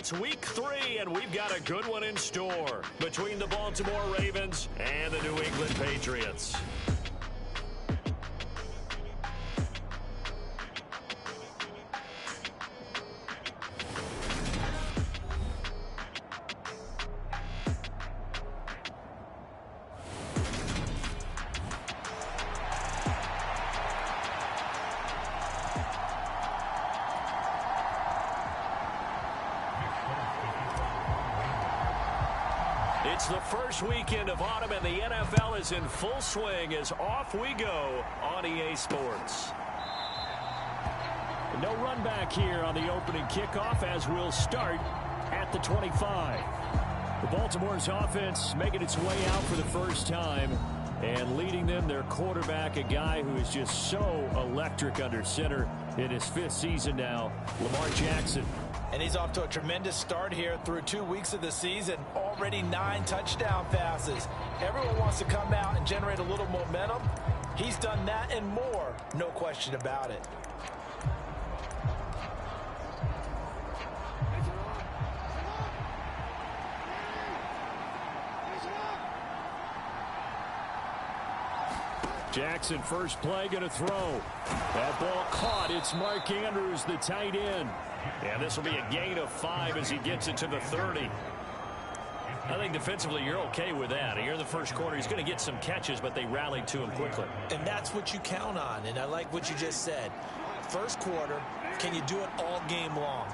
it's week 3, and we've got a good one in store between the Baltimore Ravens and the New England Patriots. It's the first weekend of autumn, and the NFL is in full swing as off we go on EA Sports. No run back here on the opening kickoff as we'll start at the 25. The Baltimore's offense making its way out for the first time, and leading them, their quarterback, a guy who is just so electric under center in his 5th season now, Lamar Jackson. And he's off to a tremendous start here through 2 weeks of the season. Already 9 touchdown passes. Everyone wants to come out and generate a little momentum. He's done that and more, no question about it. Jackson, first play, going to throw. That ball caught. It's Mark Andrews, the tight end. And this will be a gain of 5 as he gets it to the 30. I think defensively you're okay with that. Here in the first quarter, he's going to get some catches, but they rallied to him quickly. And that's what you count on, and I like what you just said. First quarter, can you do it all game long?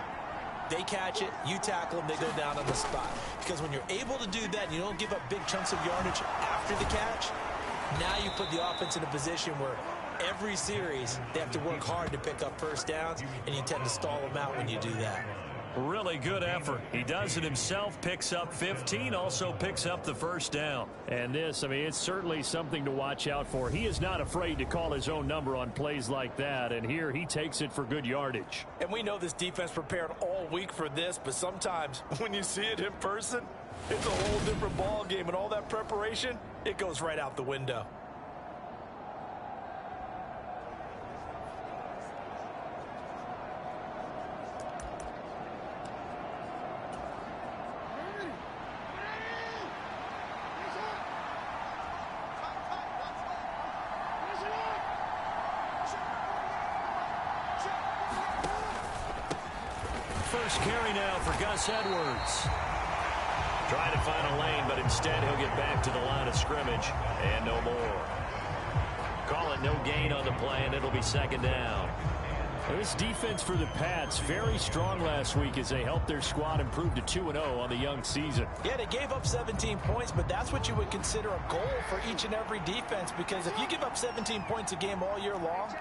They catch it, you tackle them, they go down on the spot. Because when you're able to do that and you don't give up big chunks of yardage after the catch, now you put the offense in a position where every series they have to work hard to pick up first downs, and you tend to stall them out when you do that. Really good effort. He does it himself, picks up 15, also picks up the first down. And this, I mean, it's certainly something to watch out for. He is not afraid to call his own number on plays like that, and here he takes it for good yardage. And we know this defense prepared all week for this, but sometimes when you see it in person, it's a whole different ball game, and all that preparation, it goes right out the window. First carry now for Gus Edwards. Trying to find a lane, but instead he'll get back to the line of scrimmage and no more. Call it no gain on the play, and it'll be second down. This defense for the Pats, very strong last week as they helped their squad improve to 2-0 on the young season. Yeah, they gave up 17 points, but that's what you would consider a goal for each and every defense, because if you give up 17 points a game all year long,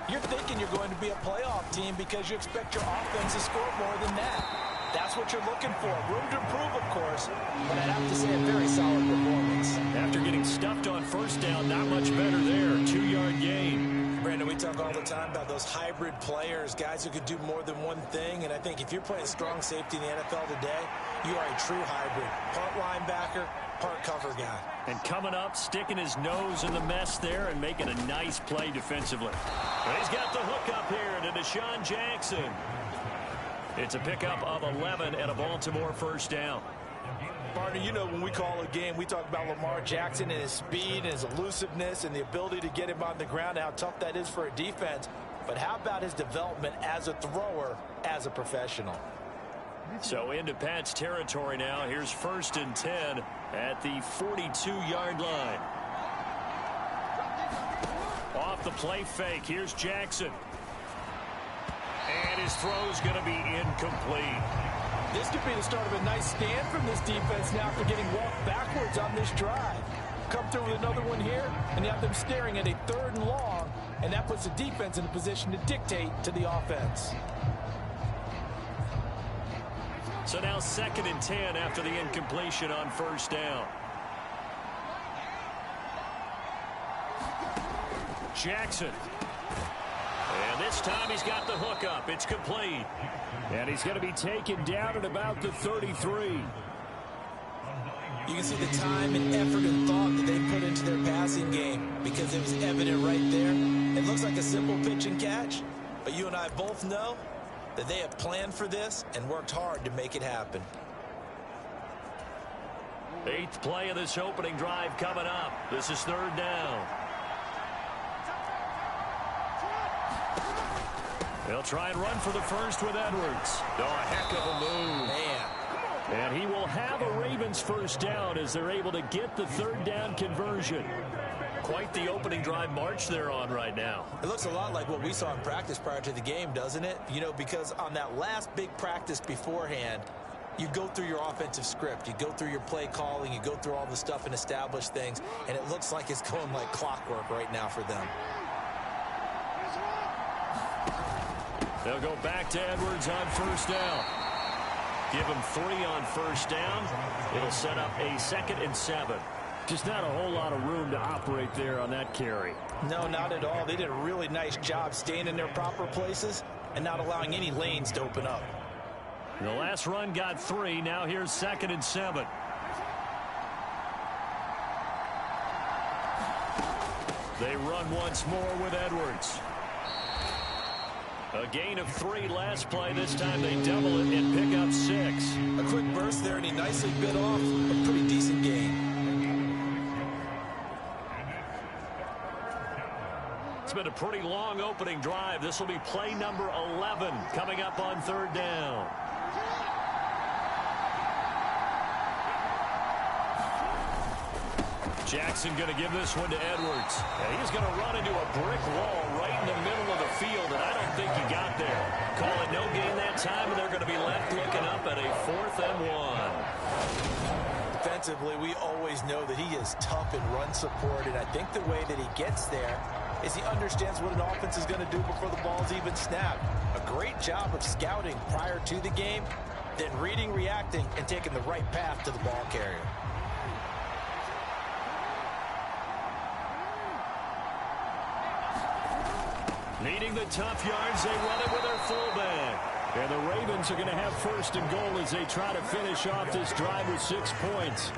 you're thinking you're going to be a playoff team because you expect your offense to score more than that. That's what you're looking for. Room to improve, of course, but I'd have to say a very solid performance. After getting stuffed on first down, not much better there. 2-yard gain. Brandon, we talk all the time about those hybrid players, guys who could do more than one thing, and I think if you're playing strong safety in the NFL today, you are a true hybrid. Part linebacker, part cover guy. And coming up, sticking his nose in the mess there and making a nice play defensively. And he's got the hook up here to Deshaun Jackson. It's a pickup of 11 and a Baltimore first down. Partner, you know when we call a game, we talk about Lamar Jackson and his speed and his elusiveness and the ability to get him on the ground, how tough that is for a defense. But how about his development as a thrower, as a professional? So into Pat's territory now. Here's 1st and 10 at the 42-yard line. Off the play fake. Here's Jackson. And his throw's going to be incomplete. This could be the start of a nice stand from this defense now after getting walked backwards on this drive. Come through with another one here, and you have them staring at a 3rd and long, and that puts the defense in a position to dictate to the offense. So now 2nd and 10 after the incompletion on first down. Jackson. And this time he's got the hook up. It's complete. And he's going to be taken down at about the 33. You can see the time and effort and thought that they put into their passing game because it was evident right there. It looks like a simple pitch and catch, but you and I both know that they have planned for this and worked hard to make it happen. 8th play of this opening drive coming up. This is 3rd down. They'll try and run for the first with Edwards. Oh, a heck of a move. Man. And he will have a Ravens first down as they're able to get the 3rd down conversion. Quite the opening drive march they're on right now. It looks a lot like what we saw in practice prior to the game, doesn't it? You know, because on that last big practice beforehand, you go through your offensive script. You go through your play calling. You go through all the stuff and establish things. And it looks like it's going like clockwork right now for them. They'll go back to Edwards on first down. Give him 3 on first down. It'll set up a 2nd and 7. Just not a whole lot of room to operate there on that carry. No, not at all. They did a really nice job staying in their proper places and not allowing any lanes to open up. The last run got 3. Now here's 2nd and 7. They run once more with Edwards. A gain of 3 last play. This time they double it and pick up 6. A quick burst there, and he nicely bit off a pretty decent gain. It's been a pretty long opening drive. This will be play number 11 coming up on 3rd down. Jackson going to give this one to Edwards. And he's going to run into a brick wall right in the middle of the field, and I don't think he got there. Call it no gain that time, and they're going to be left looking up at a 4th and 1. Defensively, we always know that he is tough in run support, and I think the way that he gets there is he understands what an offense is going to do before the ball's even snapped. A great job of scouting prior to the game, then reading, reacting, and taking the right path to the ball carrier. Needing the tough yards, they run it with their fullback. And the Ravens are going to have 1st and goal as they try to finish off this drive with 6 points.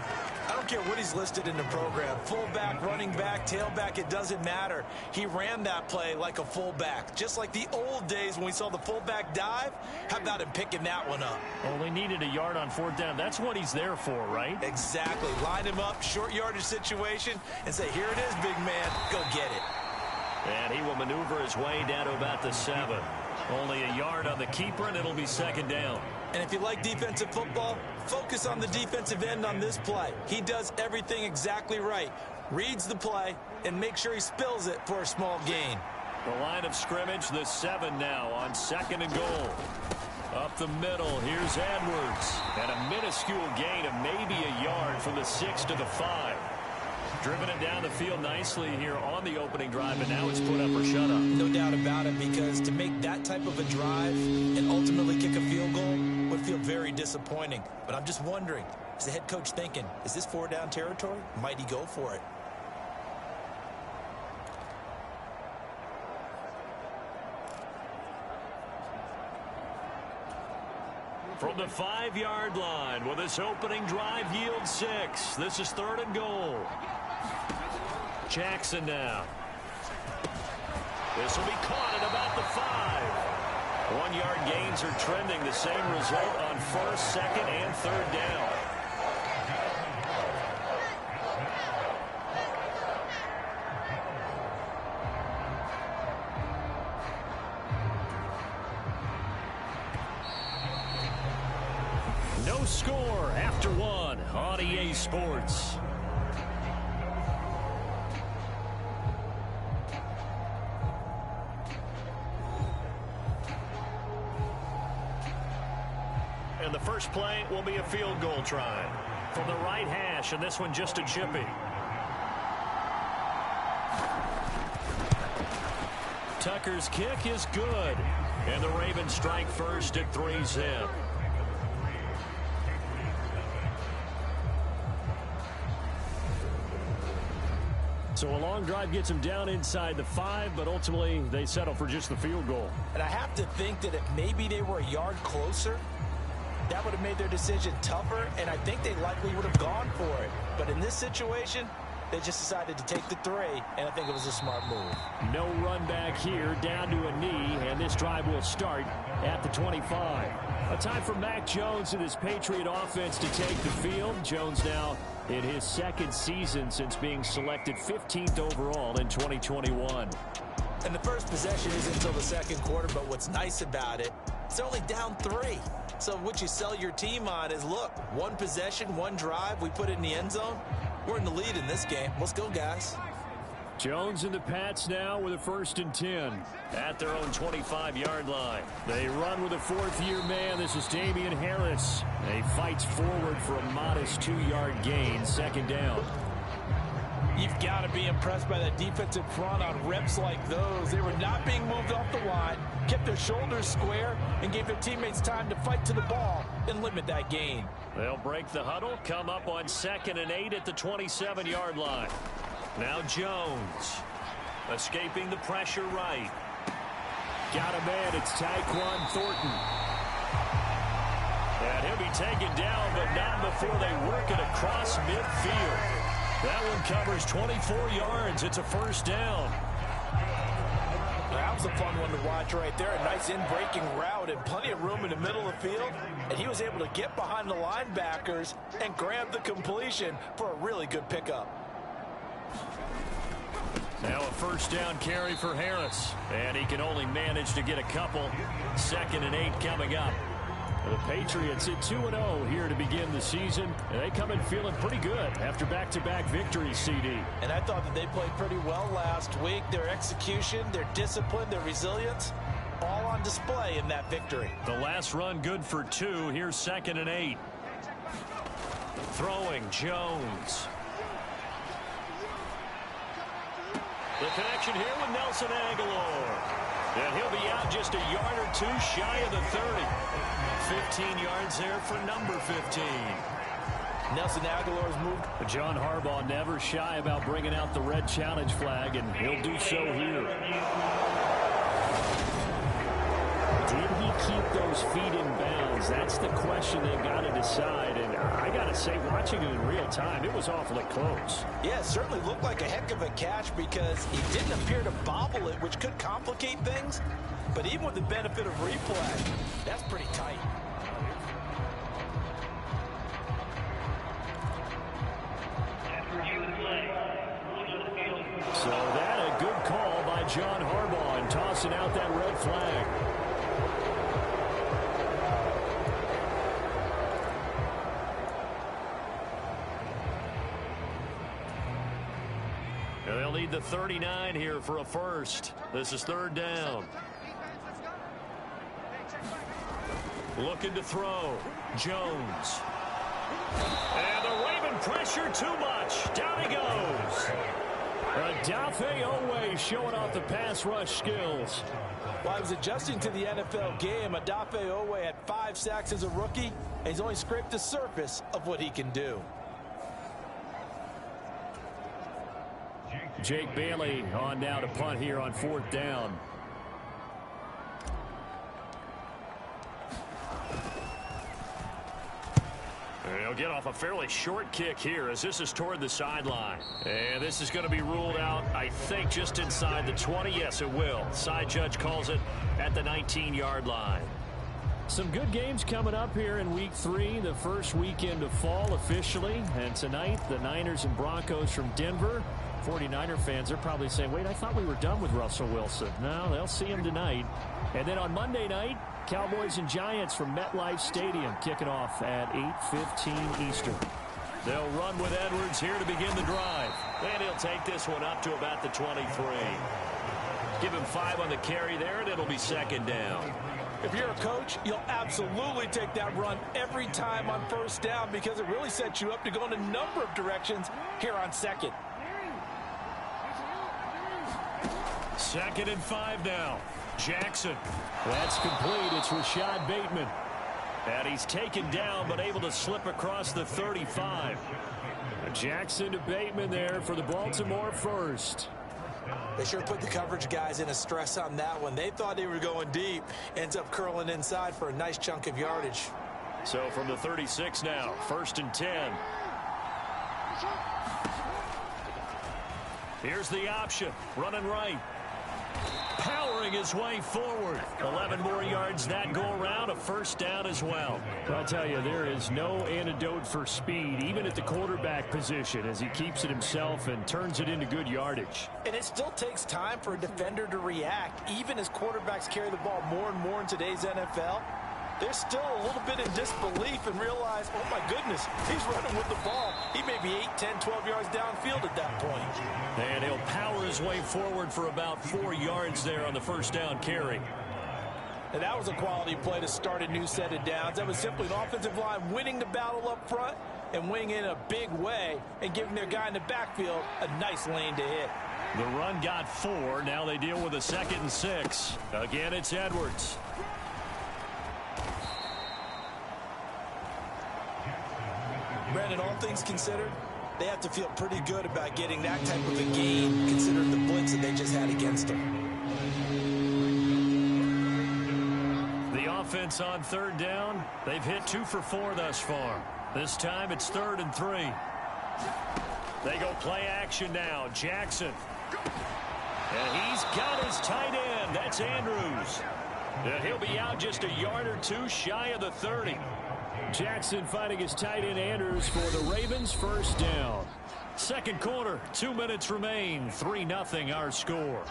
I don't care what he's listed in the program. Fullback, running back, tailback, it doesn't matter. He ran that play like a fullback. Just like the old days when we saw the fullback dive. How about him picking that one up? Only needed a yard on 4th down. That's what he's there for, right? Exactly. Line him up, short yardage situation, and say, here it is, big man. Go get it. And he will maneuver his way down to about the 7. Only a yard on the keeper, and it'll be 2nd down. And if you like defensive football, focus on the defensive end on this play. He does everything exactly right. Reads the play and make sure he spills it for a small gain. The line of scrimmage, the 7 now on 2nd and goal. Up the middle, here's Edwards. And a minuscule gain of maybe a yard from the 6 to the 5. Driven it down the field nicely here on the opening drive, and now it's put up or shut up. No doubt about it, because to make that type of a drive and ultimately kick a field goal would feel very disappointing. But I'm just wondering, is the head coach thinking, is this 4-down territory? Might he go for it? From the 5-yard line, will this opening drive yield 6? This is 3rd and goal. Jackson now. This will be caught at about the 5. 1-yard gains are trending. The same result on 1st, 2nd, and 3rd down. No score after 1 on EA Sports. And the first play will be a field goal try from the right hash, and this one just a chippy. Tucker's kick is good, and the Ravens strike first at 3-zip. So a long drive gets them down inside the 5, but ultimately they settle for just the field goal. And I have to think that if maybe they were a yard closer, that would have made their decision tougher, and I think they likely would have gone for it. But in this situation, They just decided to take the 3, and I think it was a smart move. No run back here, down to a knee, and this drive will start at the 25. A time for Mac Jones and his Patriot offense to take the field. Jones now in his second season since being selected 15th overall in 2021. And the first possession isn't until the second quarter, but what's nice about it, it's only down 3. So what you sell your team on is, look, one possession, one drive, we put it in the end zone. We're in the lead in this game. Let's go, guys. Jones and the Pats now with a 1st and 10 at their own 25-yard line. They run with a 4th-year man. This is Damian Harris. He fights forward for a modest 2-yard gain, 2nd down. You've got to be impressed by that defensive front on reps like those. They were not being moved off the line, kept their shoulders square, and gave their teammates time to fight to the ball and limit that gain. They'll break the huddle, come up on 2nd and 8 at the 27-yard line. Now Jones, escaping the pressure right. Got a man, it's Tyquan Thornton. And he'll be taken down, but not before they work it across midfield. That one covers 24 yards. It's a 1st down. That was a fun one to watch right there. A nice in-breaking route and plenty of room in the middle of the field. And he was able to get behind the linebackers and grab the completion for a really good pickup. Now a 1st down carry for Harris. And he can only manage to get a couple. 2nd and 8 coming up. The Patriots at 2-0 here to begin the season. And they come in feeling pretty good after back-to-back victories, CD. And I thought that they played pretty well last week. Their execution, their discipline, their resilience, all on display in that victory. The last run good for 2. Here's 2nd and 8. Throwing Jones. The connection here with Nelson Aguilar. And he'll be out just a yard or 2 shy of the 30. 15 yards there for number 15. Nelson Aguilar's moved. John Harbaugh never shy about bringing out the red challenge flag, and he'll do so here. Did he keep those feet in bounds? That's the question they've got to decide. And I got to say, watching it in real time, it was awfully close. Yeah, it certainly looked like a heck of a catch because he didn't appear to bobble it, which could complicate things. But even with the benefit of replay, that's pretty tight. So that a good call by John Harbaugh and tossing out that red flag. And they'll need the 39 here for a 1st. This is 3rd down. Looking to throw. Jones. And the Raven pressure too much. Down he goes. Adafe Owe showing off the pass rush skills. While he was adjusting to the NFL game, Adafe Owe had 5 sacks as a rookie, and he's only scraped the surface of what he can do. Jake Bailey on now to punt here on 4th down. He'll get off a fairly short kick here as this is toward the sideline. And this is going to be ruled out, I think, just inside the 20. Yes, it will. Side judge calls it at the 19-yard line. Some good games coming up here in Week 3, the first weekend of fall officially. And tonight, the Niners and Broncos from Denver. 49er fans are probably saying, wait, I thought we were done with Russell Wilson. No, they'll see him tonight. And then on Monday night, Cowboys and Giants from MetLife Stadium kicking off at 8:15 Eastern. They'll run with Edwards here to begin the drive. And he'll take this one up to about the 23. Give him 5 on the carry there, and it'll be 2nd down. If you're a coach, you'll absolutely take that run every time on 1st down because it really sets you up to go in a number of directions here on 2nd. 2nd and 5 now. Jackson. That's complete. It's Rashad Bateman. And he's taken down but able to slip across the 35. Jackson to Bateman there for the Baltimore 1st. They sure put the coverage guys in a stress on that one. They thought they were going deep. Ends up curling inside for a nice chunk of yardage. So from the 36 now, 1st and 10. Here's the option. Running right. Powering his way forward. 11 more yards that go around. A first down as well. I'll tell you, there is no antidote for speed, even at the quarterback position, as he keeps it himself and turns it into good yardage. And it still takes time for a defender to react, even as quarterbacks carry the ball more and more in today's NFL. They're still a little bit in disbelief and realize, oh my goodness, he's running with the ball. He may be 8, 10, 12 yards downfield at that point. And he'll power his way forward for about 4 yards there on the first down carry. And that was a quality play to start a new set of downs. That was simply an offensive line winning the battle up front and winning in a big way and giving their guy in the backfield a nice lane to hit. The run got 4. Now they deal with a 2nd and 6. Again, it's Edwards. Brandon, all things considered, they have to feel pretty good about getting that type of a gain, considering the blitz that they just had against them. The offense on 3rd down, they've hit 2 for 4 thus far. This time it's 3rd and 3. They go play action now. Jackson. And he's got his tight end. That's Andrews. And he'll be out just a yard or 2 shy of the 30. Jackson finding his tight end Andrews for the Ravens, first down. Second quarter, 2 minutes remain. 3-0 our score.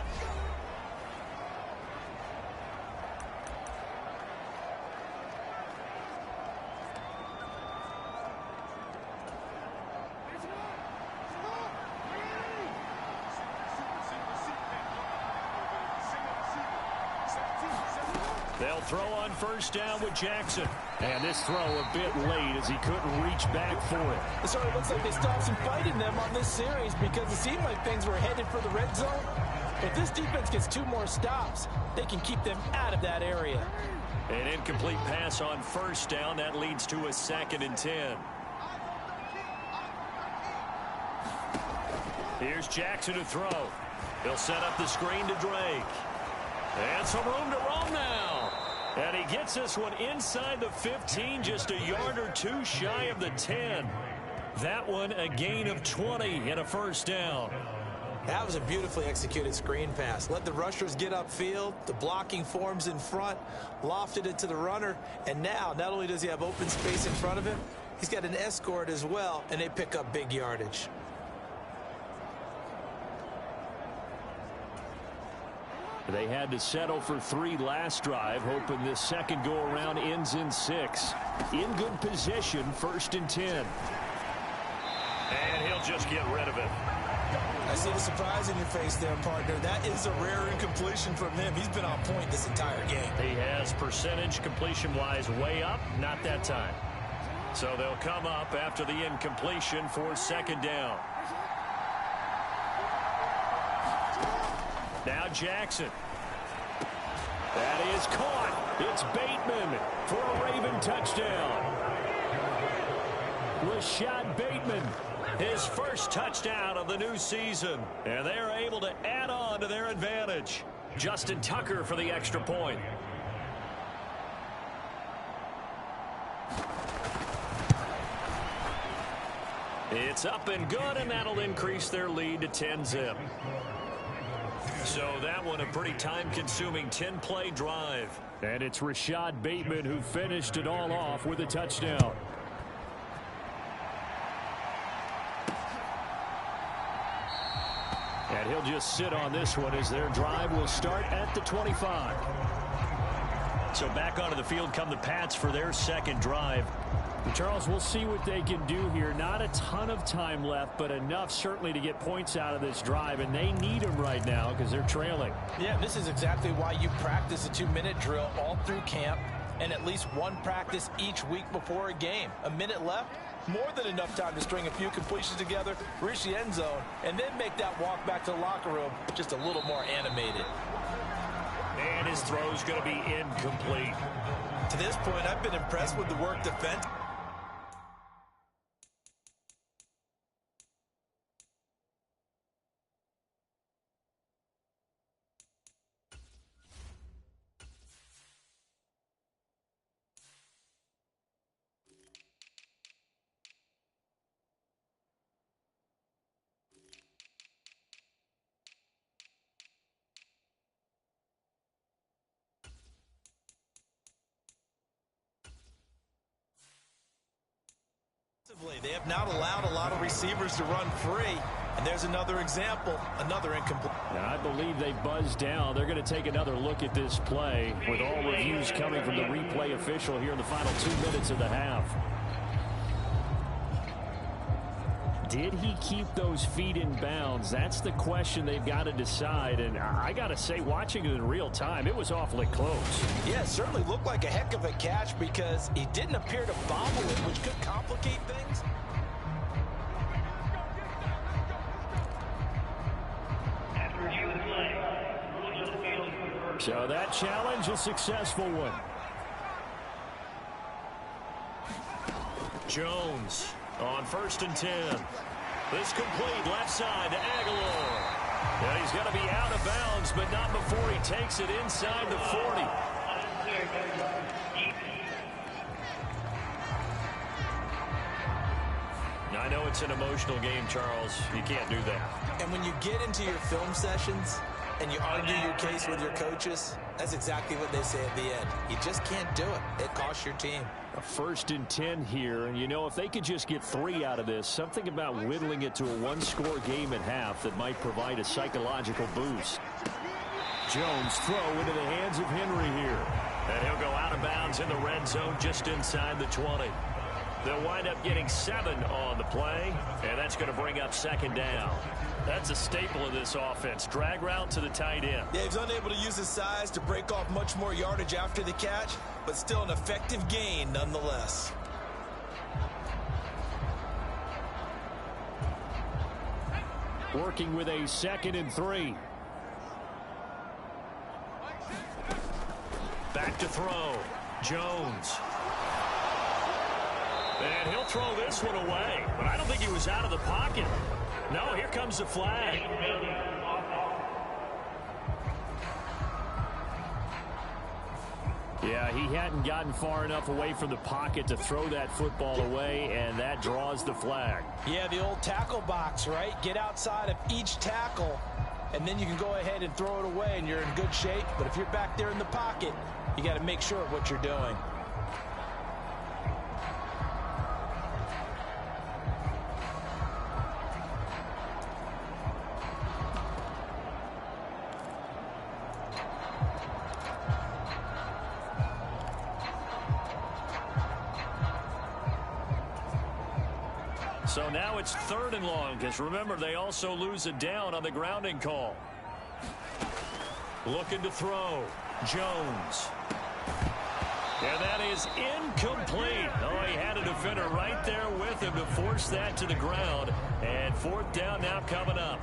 They'll throw on first down with Jackson. And this throw a bit late as he couldn't reach back for it. It sort of looks like they stopped some fight in them on this series because it seemed like things were headed for the red zone. If this defense gets 2 more stops, they can keep them out of that area. An incomplete pass on first down. That leads to a 2nd and 10. Here's Jackson to throw. He'll set up the screen to Drake. And some room to roam now. And he gets this one inside the 15, just a yard or 2 shy of the 10. That one a gain of 20 and a first down. That was a beautifully executed screen pass. Let the rushers get upfield. The blocking forms in front. Lofted it to the runner. And now, not only does he have open space in front of him, he's got an escort as well, and they pick up big yardage. They had to settle for 3 last drive, hoping this second go-around ends in 6. In good position, 1st and 10. And he'll just get rid of it. I see the surprise in your face there, partner. That is a rare incompletion from him. He's been on point this entire game. He has percentage completion-wise way up, not that time. So they'll come up after the incompletion for 2nd down. Now Jackson. That is caught. It's Bateman for a Raven touchdown. Rashad Bateman, his first touchdown of the new season. And they're able to add on to their advantage. Justin Tucker for the extra point. It's up and good, and that'll increase their lead to 10-zip. So that one a pretty time-consuming 10-play drive. And it's Rashad Bateman who finished it all off with a touchdown. And he'll just sit on this one as their drive will start at the 25. So back onto the field come the Pats for their second drive. And Charles, we'll see what they can do here. Not a ton of time left, but enough certainly to get points out of this drive, and they need them right now because they're trailing. Yeah, this is exactly why you practice a 2-minute drill all through camp and at least one practice each week before a game. A minute left, more than enough time to string a few completions together, reach the end zone, and then make that walk back to the locker room just a little more animated. And his throw's going to be incomplete. To this point, I've been impressed with the work defense. They have not allowed a lot of receivers to run free. And there's another example, another incomplete. And I believe they buzzed down. They're going to take another look at this play with all reviews coming from the replay official here in the final 2 minutes of the half. Did he keep those feet in bounds? That's the question they've got to decide. And I got to say, watching it in real time, it was awfully close. Yeah, it certainly looked like a heck of a catch because he didn't appear to bobble it, which could complicate things. So that challenge, a successful one. Jones on 1st and 10. This complete left side to Aguilar. Yeah, he's going to be out of bounds, but not before he takes it inside the 40. I know it's an emotional game, Charles. You can't do that. And when you get into your film sessions and you argue your case with your coaches, that's exactly what they say at the end. You just can't do it. It costs your team. A 1st and 10 here, and you know, if they could just get 3 out of this, something about whittling it to a one-score game at half that might provide a psychological boost. Jones throw into the hands of Henry here. And he'll go out of bounds in the red zone just inside the 20. They'll wind up getting 7 on the play, and that's going to bring up 2nd down. That's a staple of this offense. Drag route to the tight end. Yeah, he's unable to use his size to break off much more yardage after the catch, but still an effective gain nonetheless. Working with a 2nd and 3. Back to throw. Jones. And he'll throw this one away. But I don't think he was out of the pocket. No, here comes the flag. Yeah, he hadn't gotten far enough away from the pocket to throw that football away, and that draws the flag. Yeah, the old tackle box, right? Get outside of each tackle, and then you can go ahead and throw it away, and you're in good shape. But if you're back there in the pocket, you got to make sure of what you're doing. So now it's 3rd and long, because remember, they also lose a down on the grounding call. Looking to throw. Jones. And that is incomplete. Oh, he had a defender right there with him to force that to the ground. And 4th down now coming up.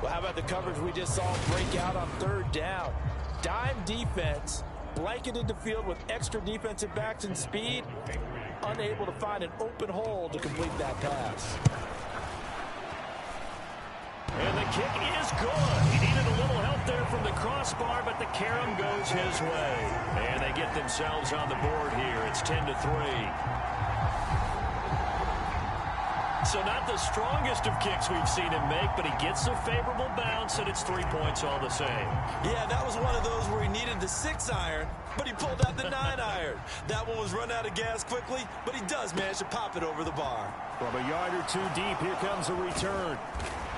Well, how about the coverage we just saw break out on 3rd down? Dime defense, blanketed the field with extra defensive backs and speed. Unable to find an open hole to complete that pass. And the kick is good. He needed a little help there from the crossbar, but the carom goes his way. And they get themselves on the board here. It's 10-3. So not the strongest of kicks we've seen him make, but he gets a favorable bounce, and it's 3 points all the same. Yeah, that was one of those where he needed the 6-iron, but he pulled out the 9-iron. That one was run out of gas quickly, but he does manage to pop it over the bar. From a yard or 2 deep, here comes a return.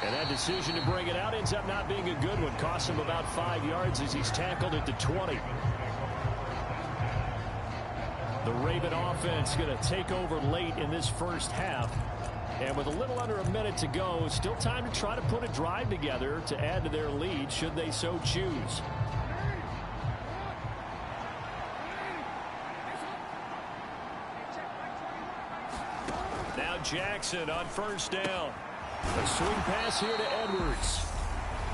And that decision to bring it out ends up not being a good one. Costs him about 5 yards as he's tackled at the 20. The Raven offense going to take over late in this first half. And with a little under a minute to go, still time to try to put a drive together to add to their lead should they so choose. Now Jackson on 1st down. A swing pass here to Edwards.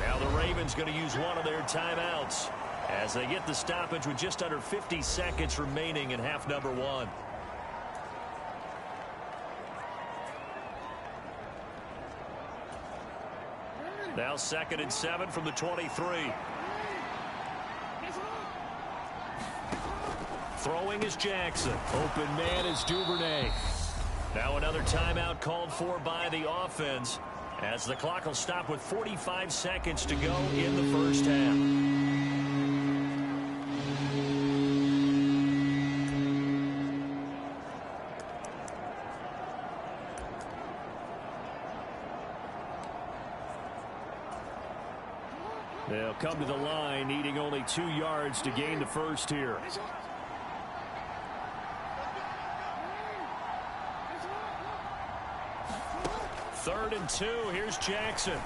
Now the Ravens going to use one of their timeouts as they get the stoppage with just under 50 seconds remaining in half number 1. Now 2nd and 7 from the 23. Throwing is Jackson. Open man is Duvernay. Now another timeout called for by the offense as the clock will stop with 45 seconds to go in the first half. They'll come to the line, needing only 2 yards to gain the first here. Third and 2. Here's Jackson.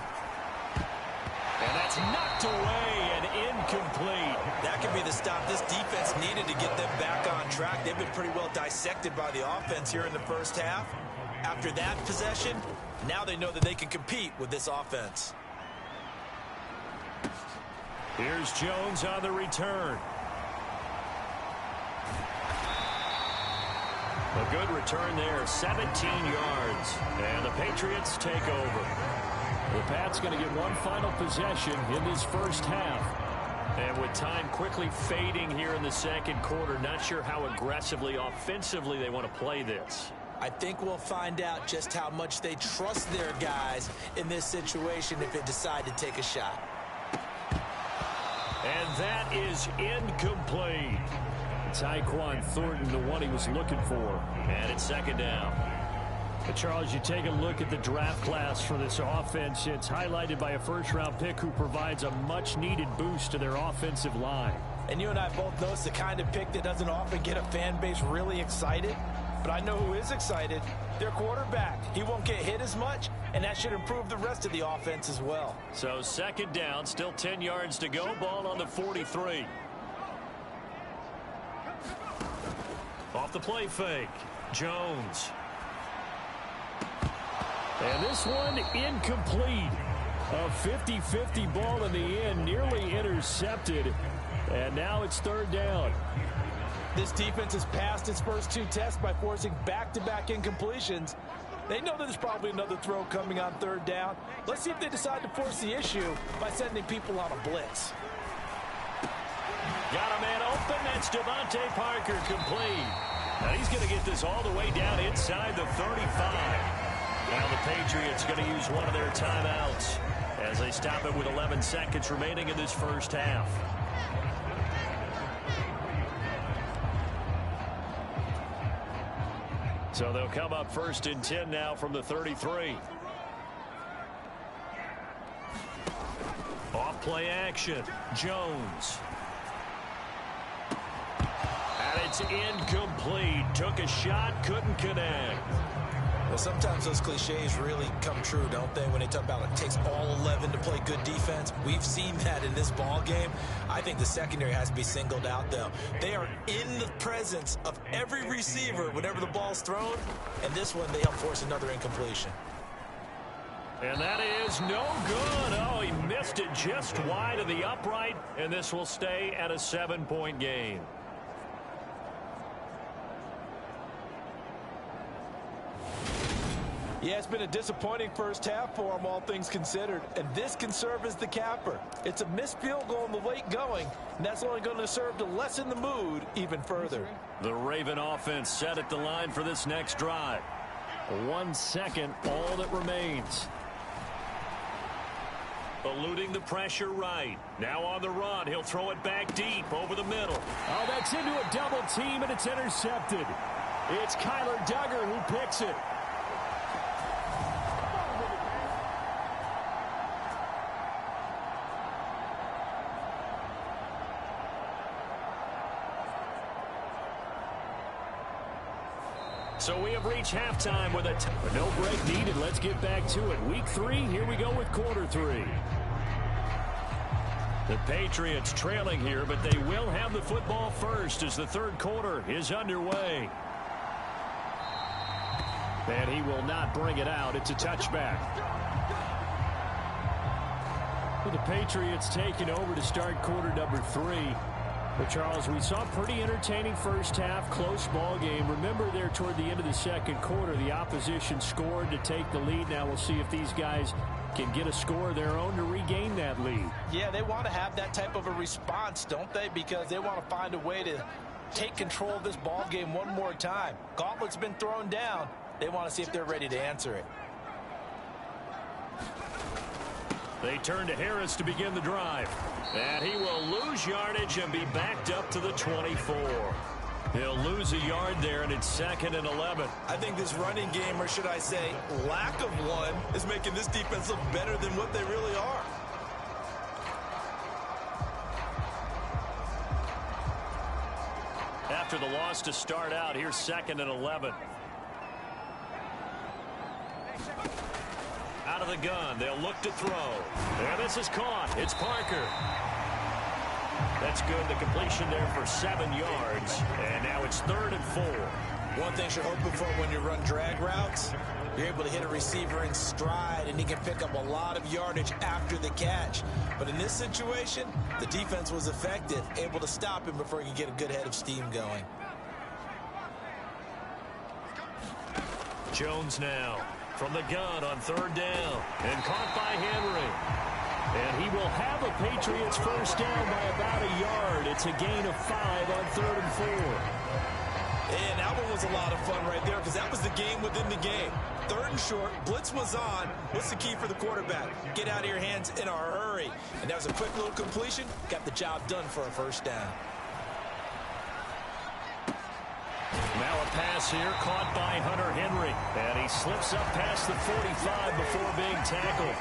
And that's knocked away and incomplete. That could be the stop this defense needed to get them back on track. They've been pretty well dissected by the offense here in the first half. After that possession, now they know that they can compete with this offense. Here's Jones on the return. A good return there, 17 yards. And the Patriots take over. The Pats going to get one final possession in this first half. And with time quickly fading here in the second quarter, not sure how aggressively, offensively they want to play this. I think we'll find out just how much they trust their guys in this situation if they decide to take a shot. And that is incomplete. Tyquan Thornton, the one he was looking for. And it's second down. But Charles, you take a look at the draft class for this offense. It's highlighted by a first-round pick who provides a much-needed boost to their offensive line. And you and I both know it's the kind of pick that doesn't often get a fan base really excited. But I know who is excited. Their quarterback. He won't get hit as much, and that should improve the rest of the offense as well. So second down, still 10 yards to go. Ball on the 43. Off the play fake. Jones. And this one incomplete. A 50-50 ball in the end, nearly intercepted. And now it's third down. This defense has passed its first 2 tests by forcing back-to-back incompletions. They know that there's probably another throw coming on third down. Let's see if they decide to force the issue by sending people on a blitz. Got a man open. That's Devontae Parker, complete. Now he's going to get this all the way down inside the 35. Now the Patriots going to use one of their timeouts as they stop it with 11 seconds remaining in this first half. So they'll come up first and 10 now from the 33. Off play action. Jones. And it's incomplete. Took a shot, couldn't connect. Well, sometimes those cliches really come true, don't they? When they talk about it takes all 11 to play good defense. We've seen that in this ball game. I think the secondary has to be singled out, though. They are in the presence of every receiver whenever the ball's thrown. And this one, they help force another incompletion. And that is no good. Oh, he missed it just wide of the upright. And this will stay at a 7-point game. Yeah, it's been a disappointing first half for them, all things considered. And this can serve as the capper. It's a missed field goal in the late going, and that's only going to serve to lessen the mood even further. The Raven offense set at the line for this next drive. 1 second, all that remains. Eluding the pressure right. Now on the run. He'll throw it back deep over the middle. Oh, that's into a double team, and it's intercepted. It's Kyler Duggar who picks it. So we have reached halftime with no break needed. Let's get back to it. Week 3, here we go with quarter 3. The Patriots trailing here, but they will have the football first as the third quarter is underway. And he will not bring it out. It's a touchback. Well, the Patriots taking over to start quarter number 3. But, Charles, we saw a pretty entertaining first half, close ball game. Remember there toward the end of the second quarter, the opposition scored to take the lead. Now we'll see if these guys can get a score of their own to regain that lead. Yeah, they want to have that type of a response, don't they? Because they want to find a way to take control of this ball game one more time. Gauntlet's been thrown down. They want to see if they're ready to answer it. They turn to Harris to begin the drive. And he will lose yardage and be backed up to the 24. He'll lose a yard there, and it's 2nd and 11. I think this running game, or should I say lack of one, is making this defense look better than what they really are. after the loss to start out. Here's 2nd and 11. Out of the gun. They'll look to throw. And this is caught. It's Parker. That's good. The completion there for 7 yards. And now it's 3rd and 4. One thing you're hoping for when you run drag routes, you're able to hit a receiver in stride, and he can pick up a lot of yardage after the catch. But in this situation, the defense was effective, able to stop him before he could get a good head of steam going. Jones now from the gun on 3rd down. And caught by Henry. And he will have a Patriots first down by about a yard. It's a gain of 5 on 3rd and 4. And that one was a lot of fun right there because that was the game within the game. 3rd and short, blitz was on. What's the key for the quarterback? Get out of your hands in a hurry. And that was a quick little completion. Got the job done for a first down. Now a pass here caught by Hunter Henry. And he slips up past the 45 before being tackled.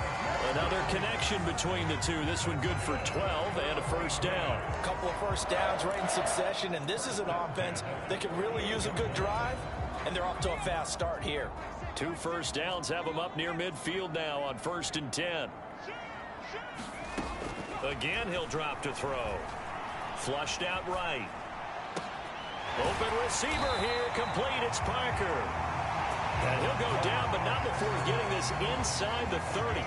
Another connection between the two. This one good for 12 and a first down. A couple of first downs right in succession, and this is an offense that can really use a good drive, and they're off to a fast start here. 2 first downs have them up near midfield now on 1st and 10. Again, he'll drop to throw. Flushed out right. Open receiver here, complete. It's Parker. And he'll go down, but not before getting this inside the 30.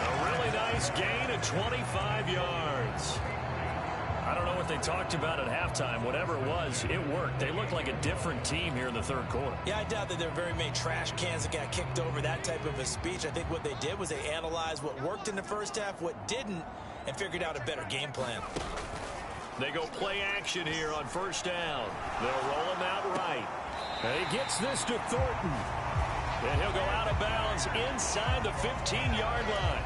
A really nice gain of 25 yards. I don't know what they talked about at halftime. Whatever it was, it worked. They looked like a different team here in the 3rd quarter. Yeah, I doubt that there were very many trash cans that got kicked over, that type of a speech. I think what they did was they analyzed what worked in the first half, what didn't, and figured out a better game plan. They go play action here on 1st down. They'll roll him out right. And he gets this to Thornton. And he'll go out of bounds inside the 15-yard line.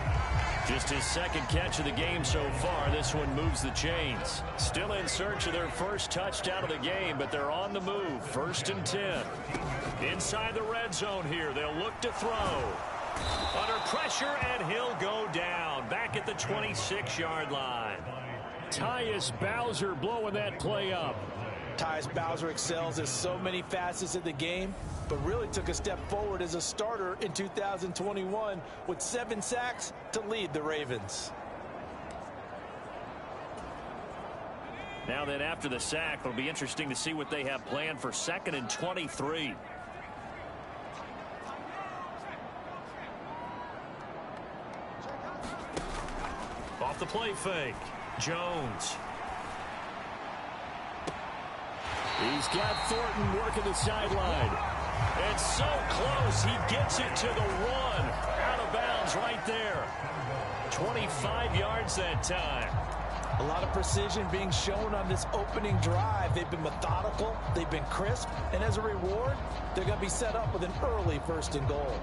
Just his 2nd catch of the game so far. This one moves the chains. Still in search of their first touchdown of the game, but they're on the move. 1st and 10. Inside the red zone here. They'll look to throw. Under pressure, and he'll go down. Back at the 26-yard line. Tyus Bowser blowing that play up. Tyus Bowser excels in so many facets of the game, but really took a step forward as a starter in 2021 with 7 sacks to lead the Ravens. Now then, after the sack, it'll be interesting to see what they have planned for 2nd and 23. Off the play fake. Jones. He's got Thornton working the sideline. It's so close. He gets it to the 1. Out of bounds right there. 25 yards that time. A lot of precision being shown on this opening drive. They've been methodical. They've been crisp. And as a reward, they're going to be set up with an early 1st and goal.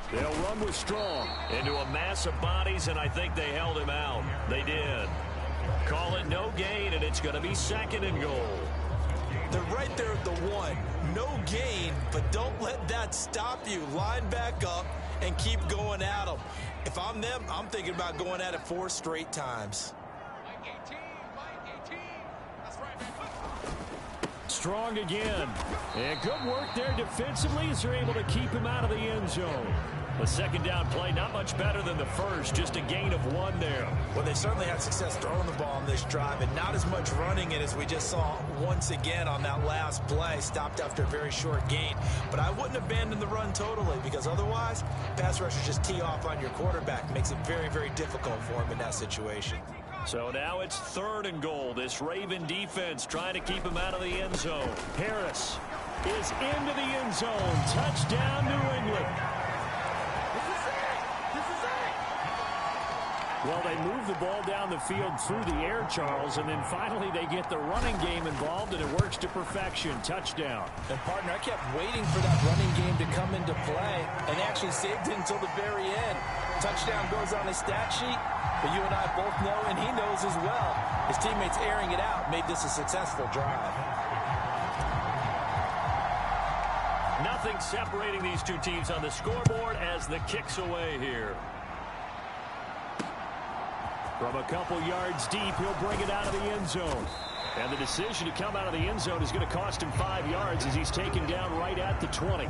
They'll run with Strong into a mass of bodies, and I think they held him out. They did. Call it no gain, and it's going to be 2nd and goal. They're right there at the 1. No gain, but don't let that stop you. Line back up and keep going at them. If I'm them, I'm thinking about going at it 4 straight times. Strong again. And good work there defensively as they're able to keep him out of the end zone. The 2nd down play, not much better than the first, just a gain of 1 there. Well, they certainly had success throwing the ball on this drive, and not as much running it as we just saw once again on that last play. Stopped after a very short gain. But I wouldn't abandon the run totally, because otherwise, pass rushers just tee off on your quarterback. Makes it very, very difficult for him in that situation. So now it's 3rd and goal. This Raven defense trying to keep him out of the end zone. Harris is into the end zone. Touchdown, New England. Well, they move the ball down the field through the air, Charles, and then finally they get the running game involved, and it works to perfection. Touchdown. And, partner, I kept waiting for that running game to come into play, and they actually saved it until the very end. Touchdown goes on his stat sheet, but you and I both know, and he knows as well, his teammates airing it out made this a successful drive. Nothing separating these two teams on the scoreboard as the kick's away here. From a couple yards deep, he'll bring it out of the end zone. And the decision to come out of the end zone is going to cost him 5 yards as he's taken down right at the 20.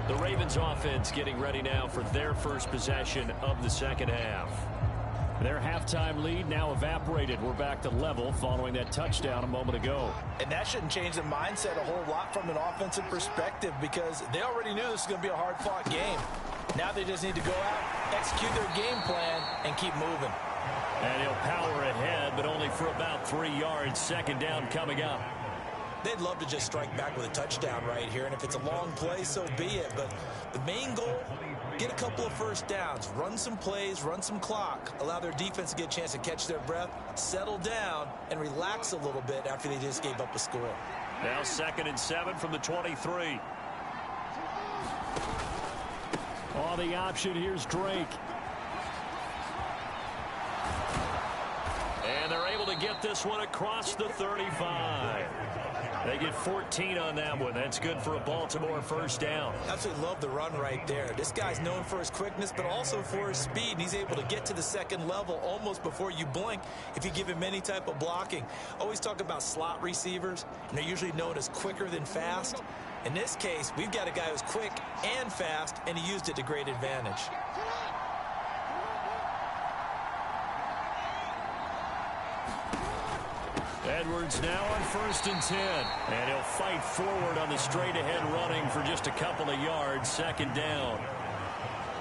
The Ravens offense getting ready now for their first possession of the second half. Their halftime lead now evaporated. We're back to level following that touchdown a moment ago. And that shouldn't change the mindset a whole lot from an offensive perspective because they already knew this was going to be a hard-fought game. Now they just need to go out, execute their game plan, and keep moving. And he'll power ahead, but only for about 3 yards. Second down coming up. They'd love to just strike back with a touchdown right here, and if it's a long play, so be it. But the main goal, get a couple of first downs, run some plays, run some clock, allow their defense to get a chance to catch their breath, settle down, and relax a little bit after they just gave up a score. Now 2nd and 7 from the 23. On the option, here's Drake. And they're able to get this one across the 35. They get 14 on that one. That's good for a Baltimore first down. Absolutely love the run right there. This guy's known for his quickness, but also for his speed. And he's able to get to the second level almost before you blink if you give him any type of blocking. Always talk about slot receivers, and they're usually known as quicker than fast. In this case, we've got a guy who's quick and fast, and he used it to great advantage. Edwards now on 1st and 10. And he'll fight forward on the straight-ahead running for just a couple of yards. Second down.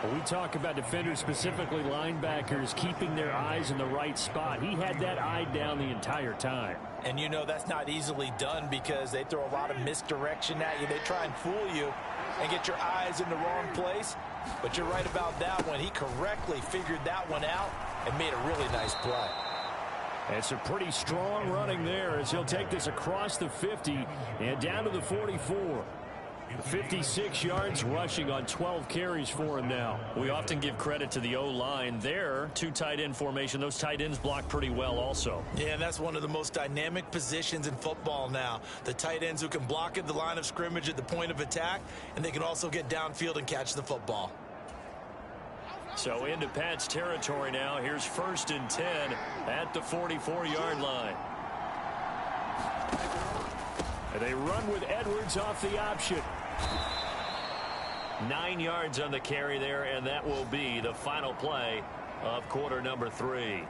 When we talk about defenders, specifically linebackers, keeping their eyes in the right spot. He had that eye down the entire time. And you know that's not easily done because they throw a lot of misdirection at you. They try and fool you and get your eyes in the wrong place. But you're right about that one. He correctly figured that one out and made a really nice play. It's a pretty strong running there as he'll take this across the 50 and down to the 44. 56 yards rushing on 12 carries for him now. We often give credit to the O-line there. 2 tight end formation. Those tight ends block pretty well also. Yeah, and that's one of the most dynamic positions in football now. The tight ends who can block at the line of scrimmage at the point of attack, and they can also get downfield and catch the football. So into Pat's territory now. Here's 1st and 10 at the 44-yard line. And they run with Edwards off the option. 9 yards on the carry there, and that will be the final play of quarter number 3.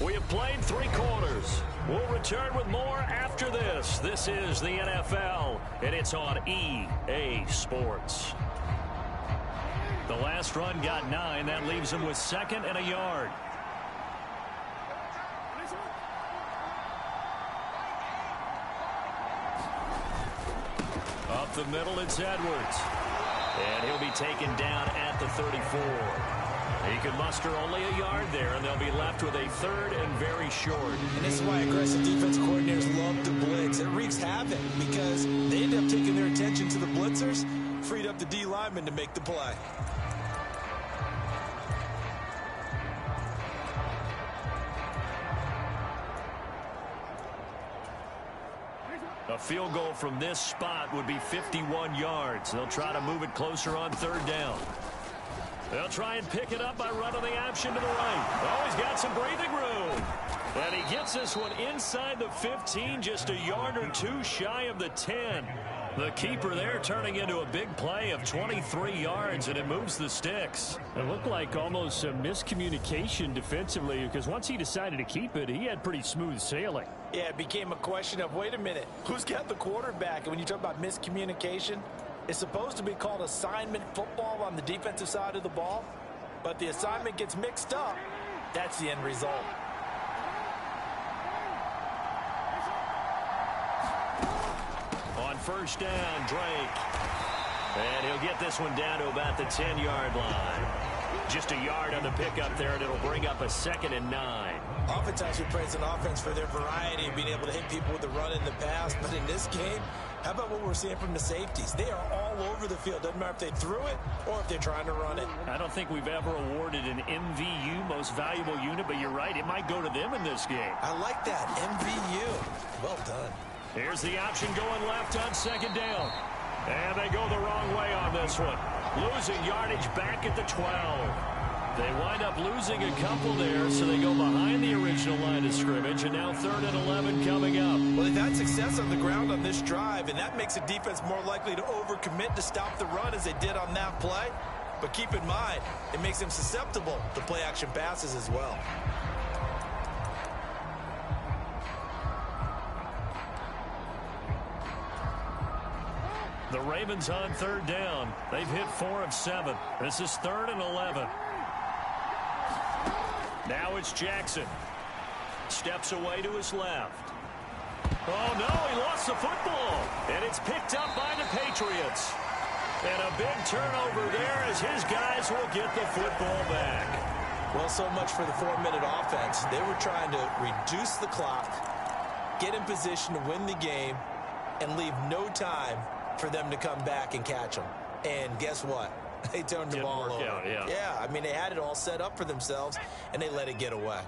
We have played 3 quarters. We'll return with more after this. This is the NFL, and it's on EA Sports. The last run got 9. That leaves him with 2nd and a yard. Up the middle, it's Edwards. And he'll be taken down at the 34. He can muster only a yard there, and they'll be left with a 3rd and very short. And this is why aggressive defense coordinators love to blitz. It wreaks havoc because they end up taking their attention to the blitzers, freed up the D lineman to make the play. A field goal from this spot would be 51 yards. They'll try to move it closer on 3rd down. They'll try and pick it up by running the option to the right. Oh, he's got some breathing room. And he gets this one inside the 15, just a yard or 2 shy of the 10. The keeper there turning into a big play of 23 yards, and it moves the sticks. It looked like almost a miscommunication defensively because once he decided to keep it, he had pretty smooth sailing. Yeah, it became a question of, wait a minute, who's got the quarterback? And when you talk about miscommunication, it's supposed to be called assignment football on the defensive side of the ball, but the assignment gets mixed up. That's the end result. On 1st down, Drake. And he'll get this one down to about the 10-yard line. Just a yard on the pickup there, and it'll bring up a 2nd and 9. Oftentimes we praise an offense for their variety and being able to hit people with the run in the pass. But in this game, how about what we're seeing from the safeties? They are all over the field. Doesn't matter if they threw it or if they're trying to run it. I don't think we've ever awarded an MVU, most valuable unit, but you're right. It might go to them in this game. I like that. MVU. Well done. Here's the option going left on 2nd down. And they go the wrong way on this one. Losing yardage back at the 12. They wind up losing a couple there, so they go behind the original line of scrimmage, and now 3rd and 11 coming up. Well, they've had success on the ground on this drive, and that makes a defense more likely to overcommit to stop the run as they did on that play. But keep in mind, it makes them susceptible to play-action passes as well. The Ravens on 3rd down. They've hit 4 of 7. This is 3rd and 11. Now it's Jackson. Steps away to his left. Oh, no, he lost the football. And it's picked up by the Patriots. And a big turnover there as his guys will get the football back. Well, so much for the 4-minute offense. They were trying to reduce the clock, get in position to win the game, and leave no time for them to come back and catch them. And guess what? They turned the ball over. Yeah, I mean, they had it all set up for themselves, and they let it get away.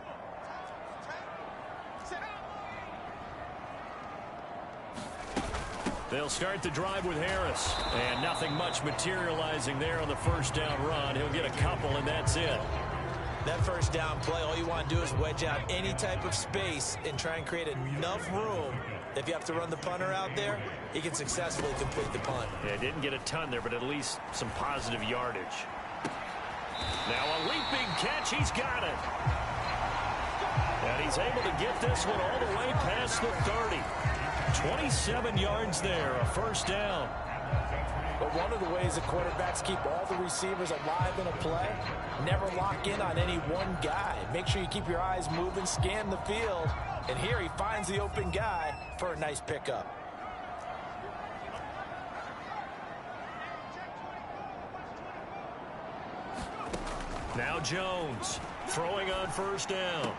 They'll start the drive with Harris. And nothing much materializing there on the 1st down run. He'll get a couple, and that's it. That 1st down play, all you want to do is wedge out any type of space and try and create enough room. If you have to run the punter out there, he can successfully complete the punt. Yeah, didn't get a ton there, but at least some positive yardage. Now a leaping catch. He's got it. And he's able to get this one all the way past the 30. 27 yards there, a 1st down. But one of the ways that quarterbacks keep all the receivers alive in a play, never lock in on any one guy. Make sure you keep your eyes moving, scan the field. And here he finds the open guy for a nice pickup. Now Jones throwing on 1st down.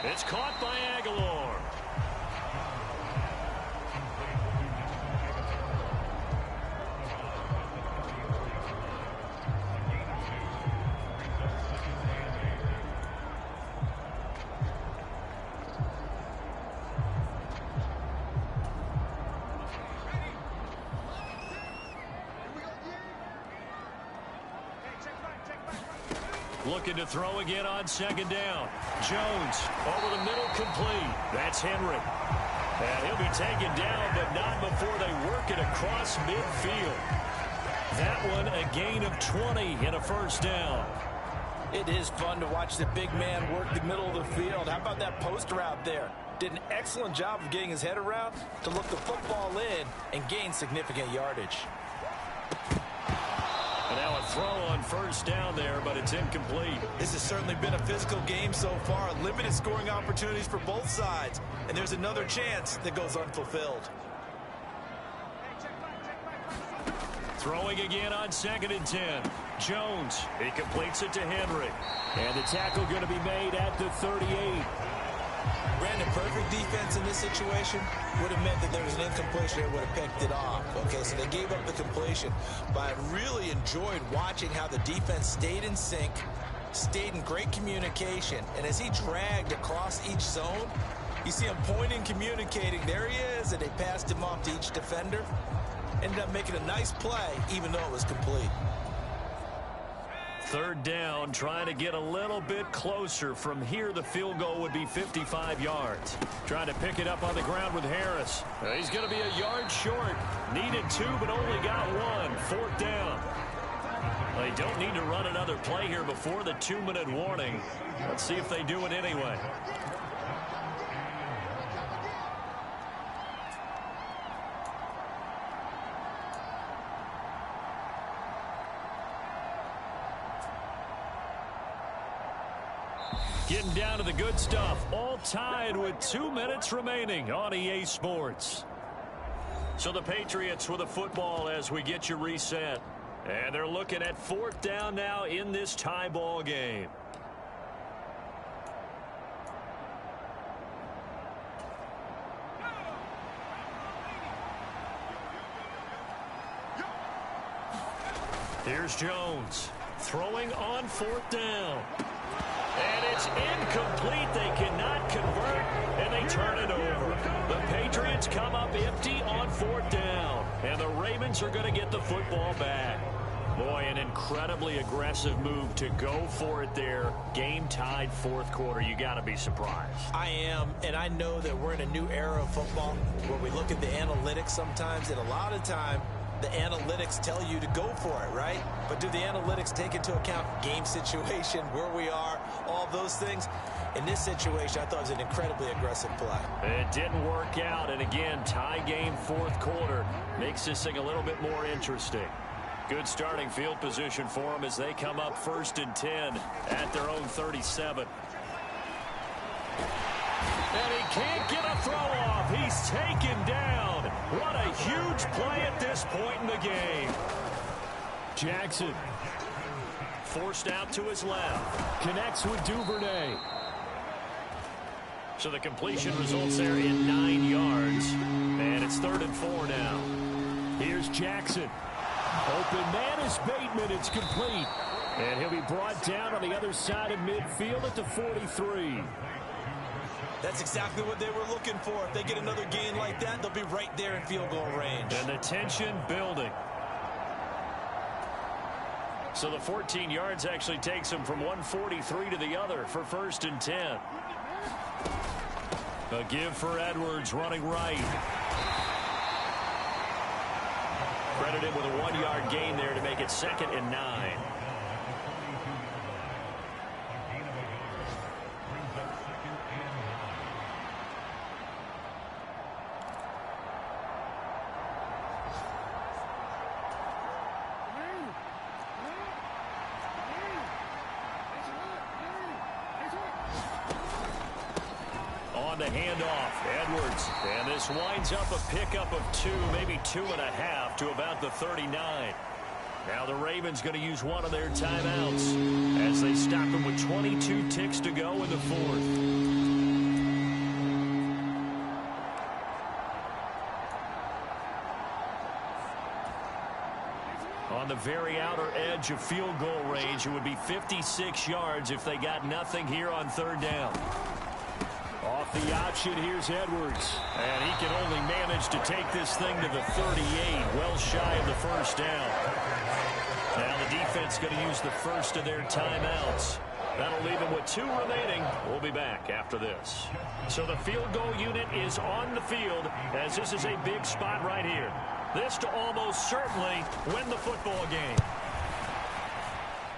It's caught by Aguilar. Looking to throw again on 2nd down. Jones over the middle, complete. That's Henry. And he'll be taken down, but not before they work it across midfield. That one a gain of 20 and a 1st down. It is fun to watch the big man work the middle of the field. How about that post route there? Did an excellent job of getting his head around to look the football in and gain significant yardage. And now a throw on 1st down there, but it's incomplete. This has certainly been a physical game so far. Limited scoring opportunities for both sides. And there's another chance that goes unfulfilled. Throwing again on 2nd and 10. Jones, he completes it to Henry. And the tackle going to be made at the 38. Brandon, perfect defense in this situation would have meant that there was an incompletion and would have picked it off. Okay, so they gave up the completion. But I really enjoyed watching how the defense stayed in sync, stayed in great communication. And as he dragged across each zone, you see him pointing, communicating. There he is, and they passed him off to each defender. Ended up making a nice play, even though it was complete. 3rd down, trying to get a little bit closer. From here, the field goal would be 55 yards. Trying to pick it up on the ground with Harris. He's going to be a yard short. Needed 2, but only got 1. 4th down. They don't need to run another play here before the 2-minute warning. Let's see if they do it anyway. Getting down to the good stuff. All tied with 2 minutes remaining on EA Sports. So the Patriots with a football as we get you reset. And they're looking at 4th down now in this tie ball game. Here's Jones throwing on 4th down. And it's incomplete. They cannot convert, and they turn it over. The Patriots come up empty on 4th down, and the Ravens are going to get the football back. Boy, an incredibly aggressive move to go for it there. Game tied 4th quarter. You got to be surprised. I am, and I know that we're in a new era of football where we look at the analytics sometimes, and a lot of time the analytics tell you to go for it, right? But do the analytics take into account game situation, where we are, all those things? In this situation, I thought it was an incredibly aggressive play. It didn't work out, and again, tie game 4th quarter makes this thing a little bit more interesting. Good starting field position for them as they come up 1st and 10 at their own 37. And he can't get a throw off. He's taken down. What a huge play at this point in the game. Jackson forced out to his left. connects with Duvernay. So the completion results there in 9 yards. And it's 3rd and 4 now. Here's Jackson. Open man is Bateman. It's complete. And he'll be brought down on the other side of midfield at the 43. That's exactly what they were looking for. If they get another gain like that, they'll be right there in field goal range. And the tension building. So the 14 yards actually takes him from 143 to the other for 1st and 10. A give for Edwards running right. Credit him with a 1-yard gain there to make it 2nd and 9. On the handoff, Edwards. And this winds up a pickup of 2, maybe 2.5 to about the 39. Now the Ravens going to use one of their timeouts as they stop him with 22 ticks to go in the 4th. On the very outer edge of field goal range, it would be 56 yards if they got nothing here on 3rd down. Off the option, here's Edwards. And he can only manage to take this thing to the 38, well shy of the 1st down. Now the defense going to use the first of their timeouts. That'll leave them with 2 remaining. We'll be back after this. So the field goal unit is on the field as this is a big spot right here. This to almost certainly win the football game.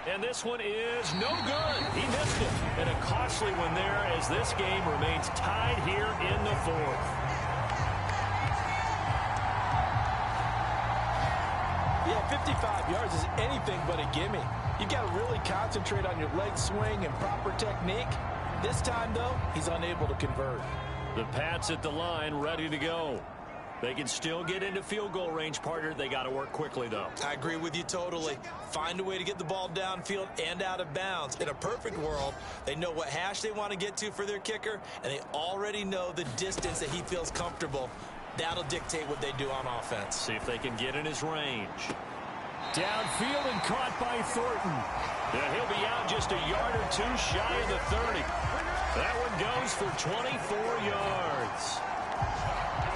And this one is no good. He missed it. And a costly one there as this game remains tied here in the 4th. Yeah, 55 yards is anything but a gimme. You've got to really concentrate on your leg swing and proper technique. This time, though, he's unable to convert. The Pats at the line ready to go. They can still get into field goal range, partner. They got to work quickly, though. I agree with you totally. Find a way to get the ball downfield and out of bounds. In a perfect world, they know what hash they want to get to for their kicker, and they already know the distance that he feels comfortable. That'll dictate what they do on offense. See if they can get in his range. Downfield and caught by Thornton. And he'll be out just a yard or 2 shy of the 30. That one goes for 24 yards.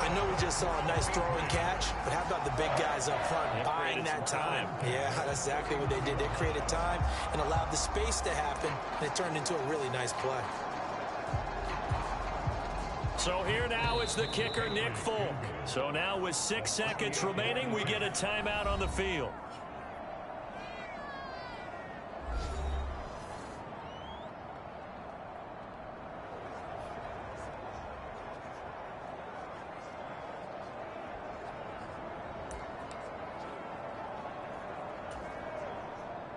I know we just saw a nice throw and catch, but how about the big guys up front buying that time? Yeah, that's exactly what they did. They created time and allowed the space to happen, and it turned into a really nice play. So here now is the kicker, Nick Folk. So now with 6 seconds remaining, we get a timeout on the field.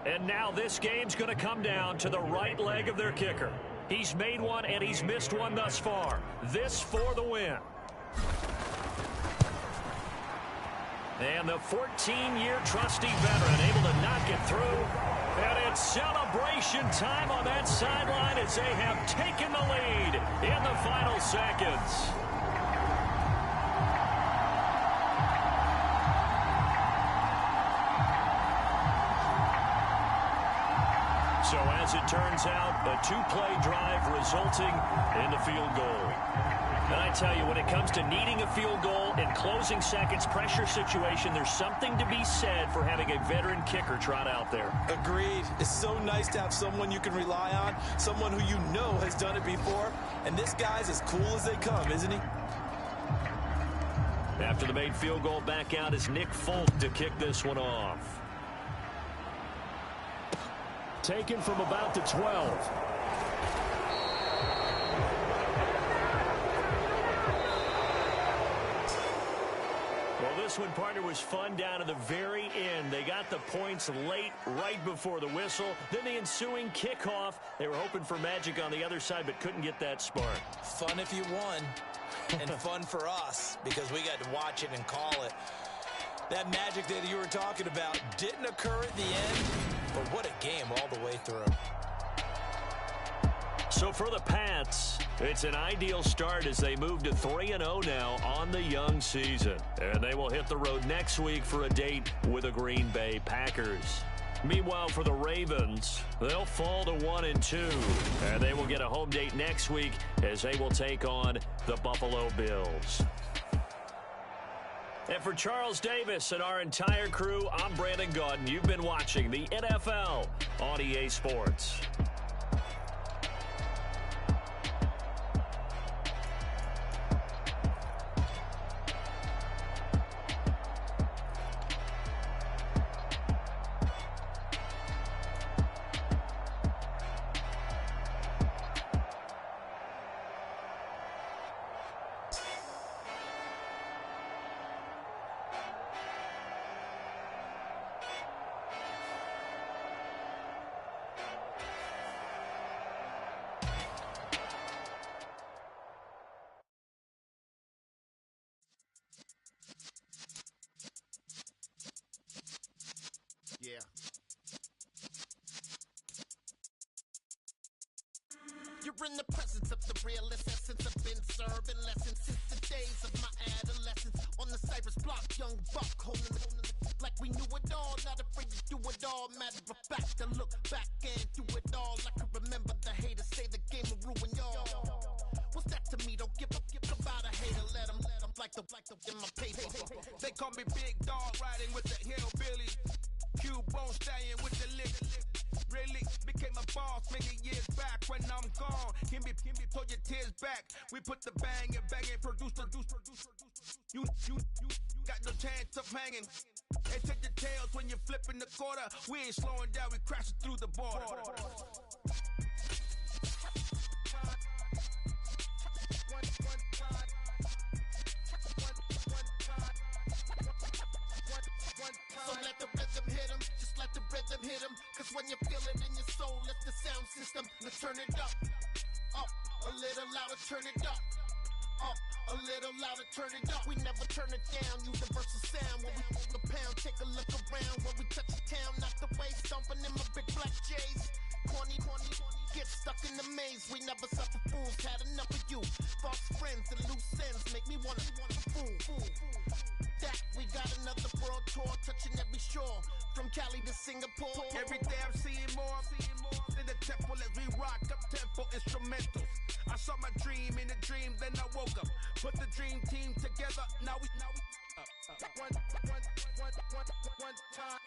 And now this game's going to come down to the right leg of their kicker. He's made one and he's missed one thus far. This for the win. And the 14-year trusty veteran able to knock it through. And it's celebration time on that sideline as they have taken the lead in the final seconds. So as it turns out, a two-play drive resulting in the field goal. And I tell you, when it comes to needing a field goal in closing seconds pressure situation, there's something to be said for having a veteran kicker trot out there. Agreed. It's so nice to have someone you can rely on, someone who you know has done it before. And this guy's as cool as they come, isn't he? After the made field goal, back out is Nick Folk to kick this one off. Taken from about the 12. This one, partner, was fun down to the very end. They got the points late, right before the whistle. Then the ensuing kickoff. They were hoping for magic on the other side, but couldn't get that spark. Fun if you won, and fun for us, because we got to watch it and call it. That magic that you were talking about didn't occur at the end, but what a game all the way through. So for the Pats, it's an ideal start as they move to 3-0 now on the young season. And they will hit the road next week for a date with the Green Bay Packers. Meanwhile, for the Ravens, they'll fall to 1-2. And they will get a home date next week as they will take on the Buffalo Bills. And for Charles Davis and our entire crew, I'm Brandon Gaudin. You've been watching the NFL on EA Sports. Yeah. You're in the presence of the realest essence. I've been serving lessons since the days of my adolescence. On the Cypress block, young buck holding the like we knew it all, not afraid to do it all. Matter of fact, to look back and do it all. I can remember the haters say the game will ruin y'all. What's that to me? Don't give about a hater. Let them like the in my paper. They call me Big Dog, riding with the hillbillies. Q-Bone stallion with the lick. Really became a boss many years back. When I'm gone, can be pull your tears back. We put the bang and produce. You got no chance of hanging. They take your tails when you're flipping the quarter. We ain't slowing down, we crashing through the border. So let the rhythm hit him, just let the rhythm hit him. Cause when you feel it in your soul, lift the sound system. Now turn it up, a little louder, turn it up, a little louder, turn it up. We never turn it down, universal sound. When we move the pound, take a look around. When we touch the town, knock the way, stomping in my big black J's. Corny, get stuck in the maze. We never suffer fools, had enough of you. False friends and loose ends make me wanna fool. That we got another world tour, touching every shore, from Cali to Singapore. Every day I'm seeing more in the temple as we rock up tempo instrumentals. I saw my dream in a dream, then I woke up. Put the dream team together, now we one time.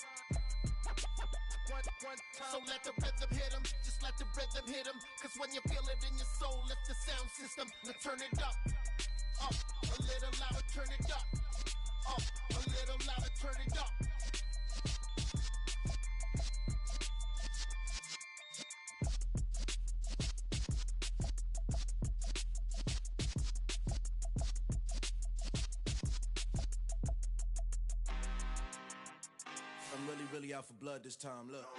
So let the rhythm hit him, just let the rhythm hit him. Cause when you feel it in your soul, lift the sound system. Now turn it up, a little louder, turn it up, a little louder, turn it up. I'm really out for blood this time, look.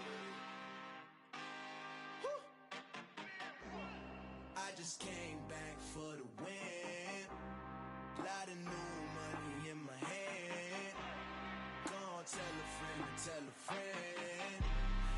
I just came back for the win. Lot of new money in my hand. tell a friend.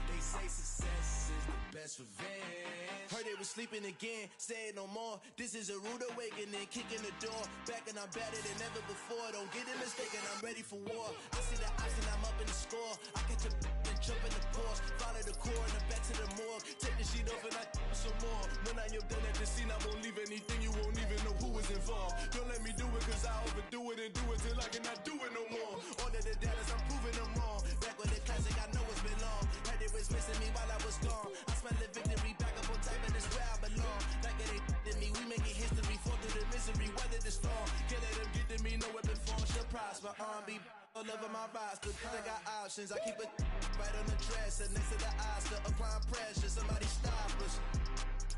They say success is the best revenge. Heard they was sleeping again, say it no more. This is a rude awakening, kicking the door. Back and I'm better than ever before. Don't get it mistaken, I'm ready for war. I see the option, I'm up in the score. I catch a and jump in the Porsche. Follow the core and then back to the morgue. Take the sheet off and I some more. When I am done at the scene, I won't leave anything. You won't even know who was involved. Don't let me do it, cause I overdo it and do it till I cannot do it no more. All of the Dallas, I'm proving them wrong. Back with the classic, I know it's been long. Heard they was missing me while I was gone. I smell the victory, back up on time, and it's where I belong. Like it ain't to me, we making history. Fall through the misery, weather the storm. Can't let them get to me, no weapon form shall prosper. R&B all over my roster, cause I got options. I keep it right on the dresser, next to the Oscar. Applying pressure, somebody stop us.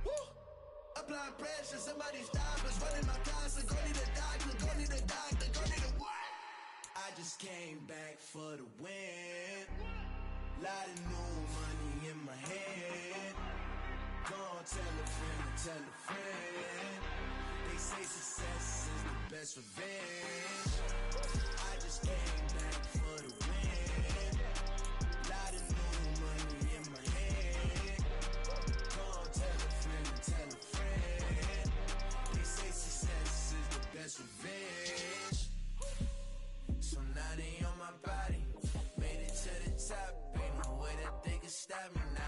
Woo! Applying pressure, somebody stop us. Running my concert, go need a doctor, go need a doctor, go need a what? I just came back for the win. Lot of new money in my hand. Go on, tell a friend. They say success is the best revenge. I just came back for the win. Lot of new money in my hand. Go on, tell a friend. They say success is the best revenge. So now they on my body. Made it to the top. Ain't no way that they can stop me now.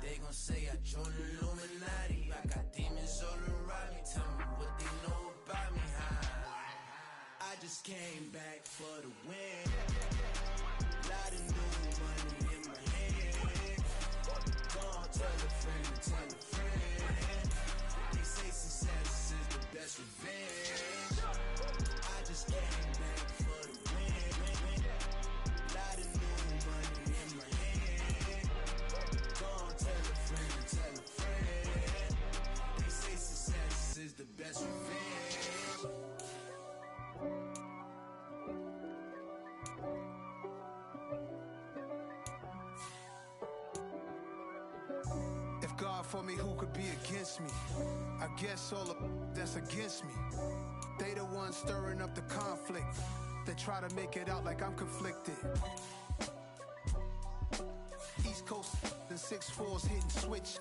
They gon' say I joined the Illuminati. I got demons all around me. Tell me what they know about me, huh? I just came back for the win. Lot of new money in my hand. Go on, tell a friend. They say success is the best revenge. I just came back for the win. Lot of new money in my hand. Go on, tell a friend. They say success is the best revenge. If God for me, who could be against me? I guess all of that's against me. They the ones stirring up the conflict. They try to make it out like I'm conflicted. East Coast and 6'4's hitting switch.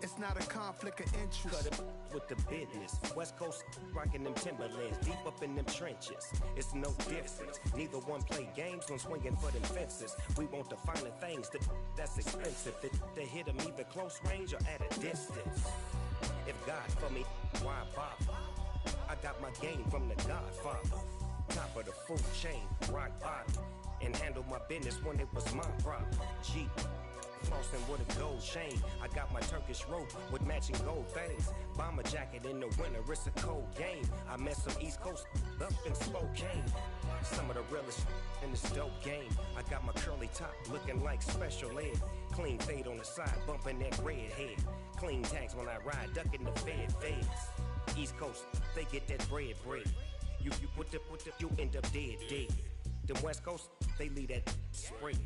It's not a conflict of interest. Cut it with the business. West Coast rocking them Timberlands, deep up in them trenches. It's no difference. Neither one play games when swinging for them fences. We want the finer things that's expensive. That hit them either close range or at a distance. If God for me, why bother? I got my game from the Godfather. Top of the food chain, rock bottom. And handle my business when it was my problem. G. Flossing with a gold chain. I got my Turkish rope with matching gold things. Bomber jacket in the winter, it's a cold game. I met some East Coast up in Spokane. Some of the realest in this dope game. I got my curly top looking like special ed. Clean fade on the side, bumping that red head. Clean tags when I ride, ducking the feds. East Coast, they get that bread. You you end up dead. Them West Coast, they leave that spread.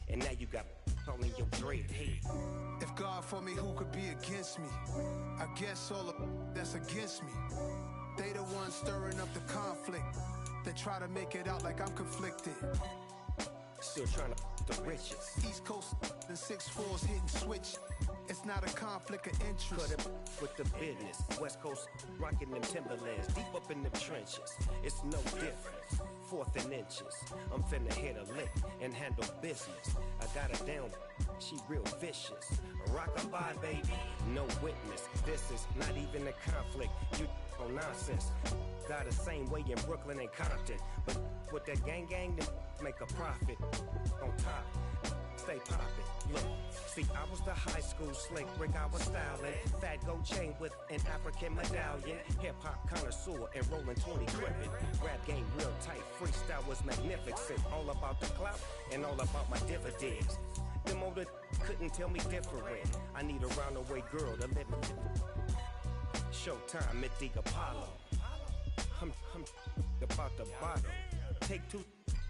And now you got all in your dread head. If God for me, who could be against me? I guess all of that's against me. They the ones stirring up the conflict. They try to make it out like I'm conflicted. Still trying to the riches. East Coast and 6'4's hitting switch. It's not a conflict of interest. Cut it with the business. West Coast rocking them Timberlands, deep up in them trenches. It's no difference. 4th and inches. I'm finna hit a lick and handle business. I got her down, she real vicious. Rock-a-bye, baby, no witness. This is not even a conflict. You on nonsense. Got the same way in Brooklyn and Compton. But with that gang, then make a profit. On top, stay poppin'. Look, see, I was the high school slick Rick, I was styling. Fat gold chain with an African medallion. Hip-hop connoisseur and rolling 20 crippin'. Rap game real tight, freestyle was magnificent. All about the clout and all about my dividends. Them older couldn't tell me different. I need a roundaway girl to live with. Showtime at the Apollo. I'm about the bottom. Take 2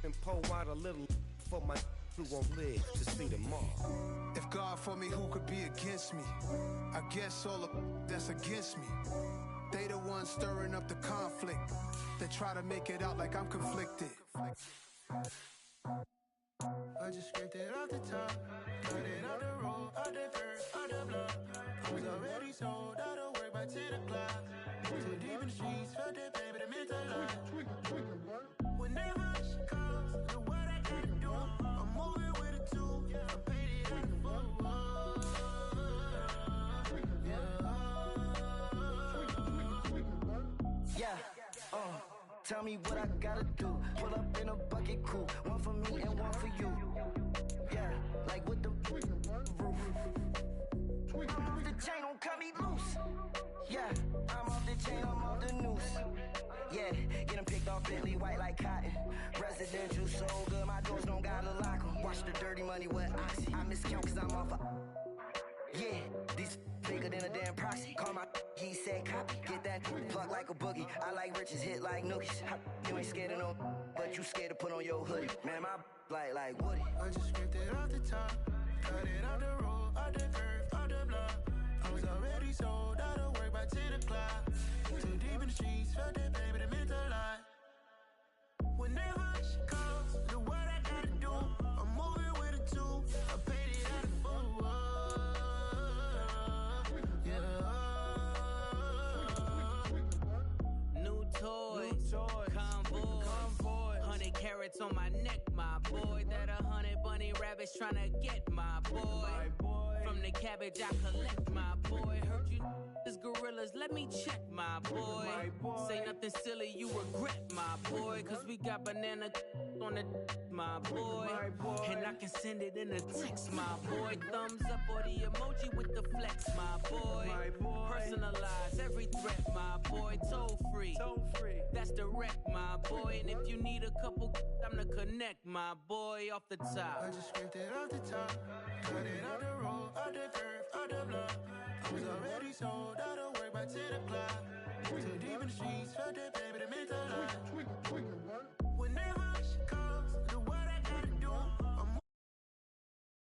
and pour out a little for my who won't live to see tomorrow. If God for me, who could be against me? I guess all of that's against me. They the ones stirring up the conflict. They try to make it out like I'm conflicted. scraped it off the top. Cut it out the road, out the curve, out the block. I was already sold out of work by 10 o'clock. Too deep in the streets, felt that baby, the mental lie. Whenever she calls, know what I gotta do. I'm moving with a two. I paid it out the full. Yeah, tell me what I gotta do. Pull up in a bucket crew, one for me and one for you. Yeah, like with the roof. I'm off the chain, don't cut me loose. Yeah, I'm off the chain, I'm off the noose. Yeah, get them picked off Bentley, white like cotton. Residential, so good, my doors don't gotta lock them. Watch the dirty money with Oxy. I miscount cause I'm off a... Yeah, these bigger than a damn proxy. Call my he said copy. Get that plug like a boogie. I like riches, hit like nookies. You ain't scared of no, but you scared to put on your hoodie. Man, my like Woody. I just scraped it off the top. Cut it out the road, out the curve, out the block. I was already sold out of work by 10 o'clock. Too deep in the streets, felt that baby, the mental lie. Whenever she calls, know what I gotta do. I'm moving with a two. I paid it out the full. New toy, convoy, 100 carats on my neck, my boy. That 100 bunny rabbits tryna get my boy. From the cabbage I collect, my boy. Heard you is gorillas, let me check, my boy. Say nothing silly, you regret, my boy. Cause we got banana on the my boy. And I can send it in a text, my boy. Thumbs up or the emoji with the flex, my boy. Personalize every threat, my boy. Toll free, that's direct, my boy. And if you need a couple, I'm the connect, my boy. Off the top, I just scraped it off the top. Cut it out the road, out the curve, out the block. I was already sold out of work by 10 o'clock. Too deep in the streets, felt that baby, the mental lie. Whenever she calls, know what